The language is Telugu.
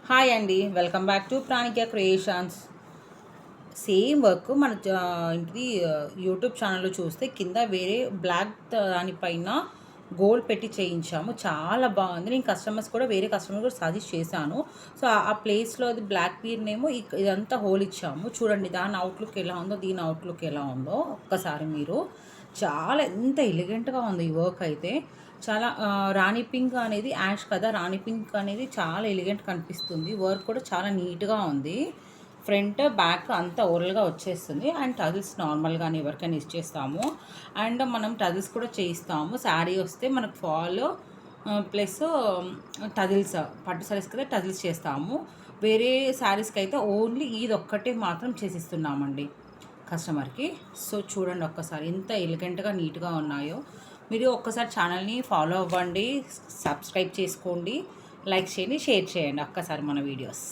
హాయ్ అండి, welcome back to Pranika creations. Same work మన ఇంటిది యూట్యూబ్ ఛానల్లో చూస్తే కింద వేరే బ్లాక్ దానిపైన గోల్డ్ పెట్టి చేయించాము. చాలా బాగుంది. నేను కస్టమర్స్ కూడా వేరే కస్టమర్ కూడా సజెస్ట్ చేశాను. సో ఆ ప్లేస్లో అది బ్లాక్ పీర్నేమో ఇదంతా హోల్ ఇచ్చాము. చూడండి దాని అవుట్లుక్ ఎలా ఉందో, దీని అవుట్లుక్ ఎలా ఉందో ఒక్కసారి మీరు. చాలా ఎంత ఎలిగెంట్గా ఉంది ఈ వర్క్ అయితే. చాలా రాణి పింక్ అనేది యాష్ కదా, రాణి పింక్ అనేది చాలా ఎలిగెంట్ కనిపిస్తుంది. వర్క్ కూడా చాలా నీట్గా ఉంది. ఫ్రంట్ బ్యాక్ అంతా ఓరల్గా వచ్చేస్తుంది. అండ్ టజిల్స్ నార్మల్గానే ఎవరికైనా ఇచ్చేస్తాము. అండ్ మనం టజిల్స్ కూడా చేయిస్తాము. శారీ వస్తే మనకు ఫాల్ ప్లస్ టజిల్స్, పట్టు శారీస్ కదా టజిల్స్ చేస్తాము. వేరే శారీస్కి అయితే ఓన్లీ ఇది ఒక్కటే మాత్రం చేసిస్తున్నామండి కస్టమర్కి. సో చూడండి ఒక్కసారి ఎంత ఎలిగెంట్గా నీట్గా ఉన్నాయో. మీరు ఒక్కసారి ఛానల్ని ఫాలో అవ్వండి, సబ్స్క్రైబ్ చేసుకోండి, లైక్ చేయండి, షేర్ చేయండి ఒక్కసారి మన వీడియోస్.